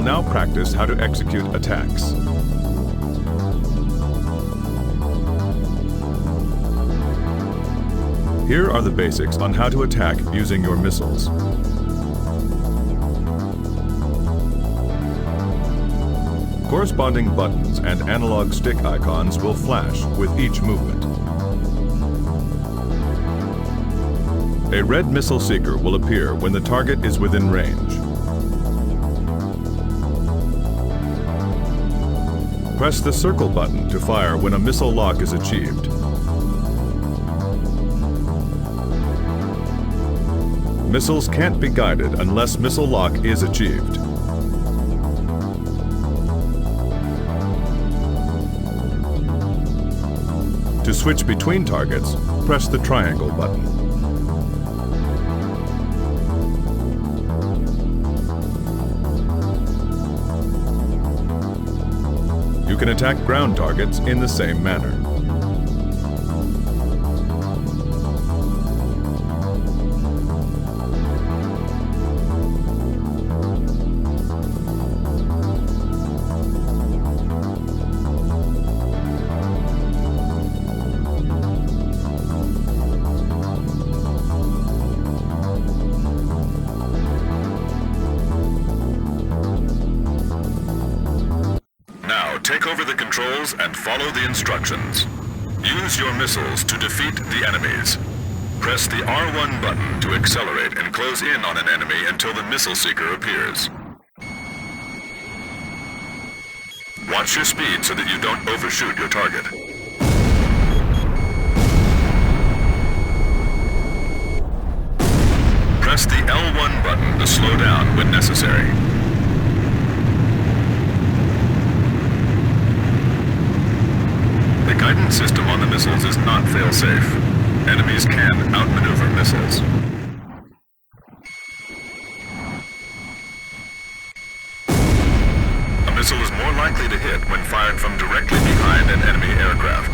now practice how to execute attacks. Here are the basics on how to attack using your missiles. Corresponding buttons and analog stick icons will flash with each movement. A red missile seeker will appear when the target is within range. Press the circle button to fire when a missile lock is achieved. Missiles can't be guided unless missile lock is achieved. To switch between targets, press the triangle button. You can attack ground targets in the same manner. Take over the controls and follow the instructions. Use your missiles to defeat the enemies. Press the R1 button to accelerate and close in on an enemy until the missile seeker appears. Watch your speed so that you don't overshoot your target. Press the L1 button to slow down when necessary. The guidance system on the missiles is not fail-safe. Enemies can outmaneuver missiles. A missile is more likely to hit when fired from directly behind an enemy aircraft.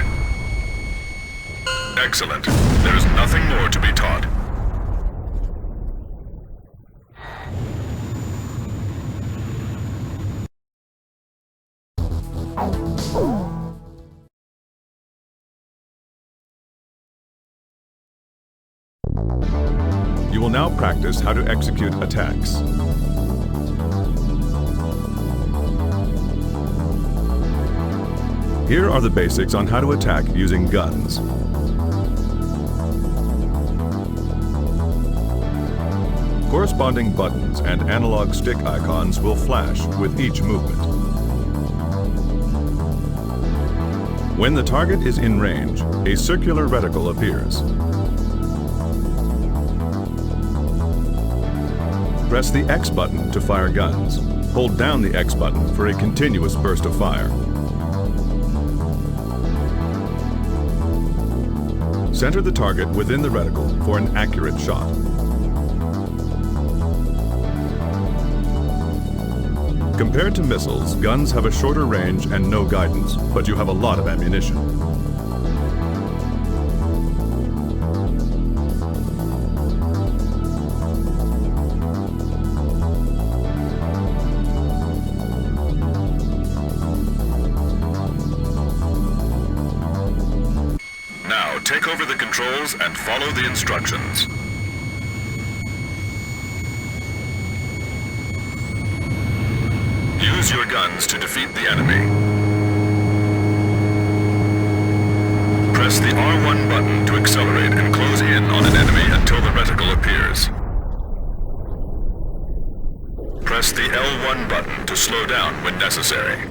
Excellent. There is nothing more to be taught. You will now practice how to execute attacks. Here are the basics on how to attack using guns. Corresponding buttons and analog stick icons will flash with each movement. When the target is in range, a circular reticle appears. Press the X button to fire guns. Hold down the X button for a continuous burst of fire. Center the target within the reticle for an accurate shot. Compared to missiles, guns have a shorter range and no guidance, but you have a lot of ammunition. Now, take over the controls and follow the instructions. Use your guns to defeat the enemy. Press the R1 button to accelerate and close in on an enemy until the reticle appears. Press the L1 button to slow down when necessary.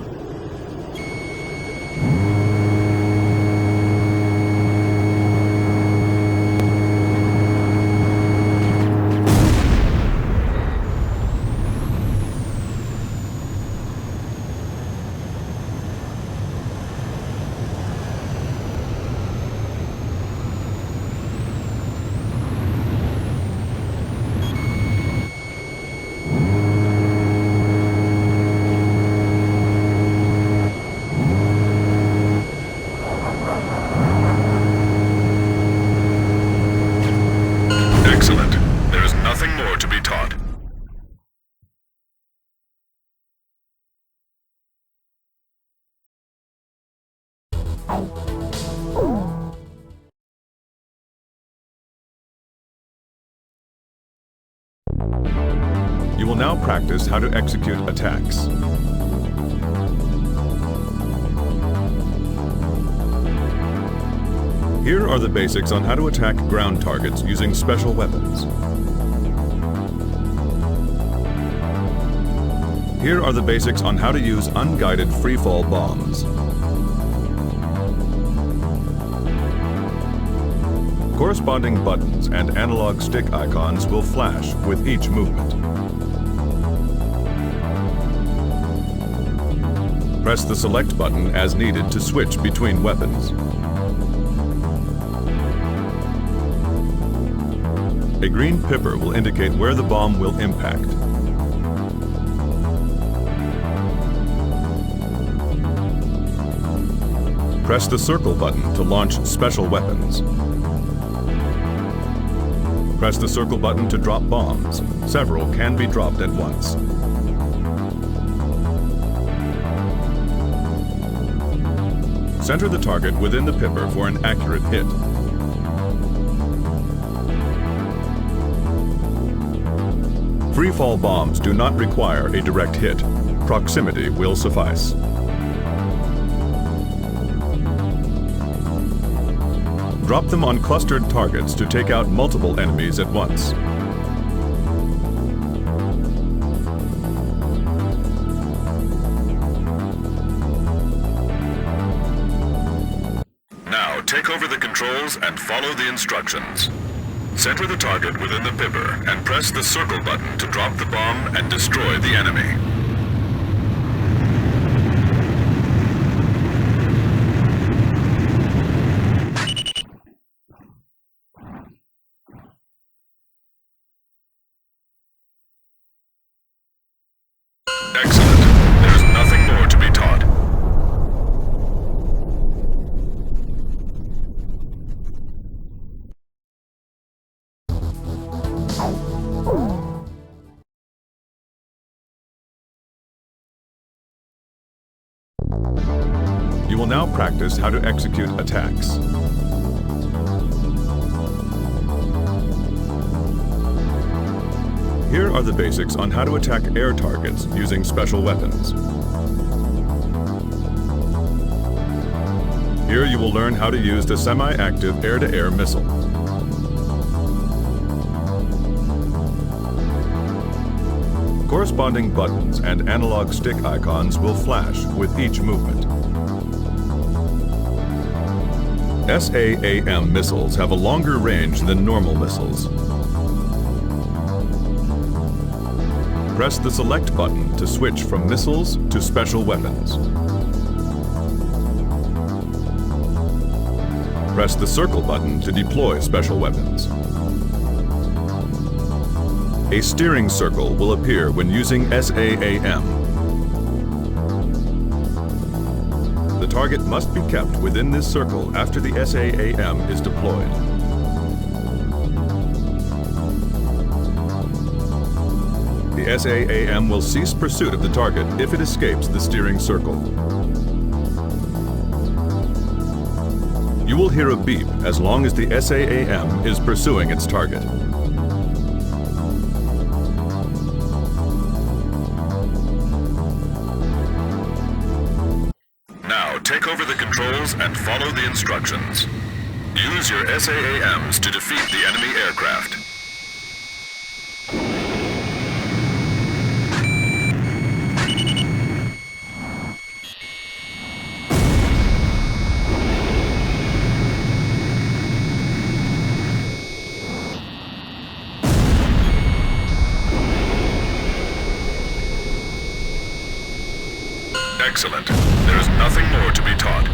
You will now practice how to execute attacks. Here are the basics on how to attack ground targets using special weapons. Here are the basics on how to use unguided freefall bombs. Corresponding buttons and analog stick icons will flash with each movement. Press the select button as needed to switch between weapons. A green pipper will indicate where the bomb will impact. Press the circle button to launch special weapons. Press the circle button to drop bombs. Several can be dropped at once. Center the target within the pipper for an accurate hit. Freefall bombs do not require a direct hit. Proximity will suffice. Drop them on clustered targets to take out multiple enemies at once. Now, take over the controls and follow the instructions. Center the target within the pipper and press the circle button to drop the bomb and destroy the enemy. Excellent. There's nothing more to be taught. You will now practice how to execute attacks. Here are the basics on how to attack air targets using special weapons. Here you will learn how to use the semi-active air-to-air missile. Corresponding buttons and analog stick icons will flash with each movement. SAAM missiles have a longer range than normal missiles. Press the select button to switch from missiles to special weapons. Press the circle button to deploy special weapons. A steering circle will appear when using SAAM. The target must be kept within this circle after the SAAM is deployed. The SAAM will cease pursuit of the target if it escapes the steering circle. You will hear a beep as long as the SAAM is pursuing its target. Now, take over the controls and follow the instructions. Use your SAAMs to defeat the enemy aircraft. Excellent. There is nothing more to be taught.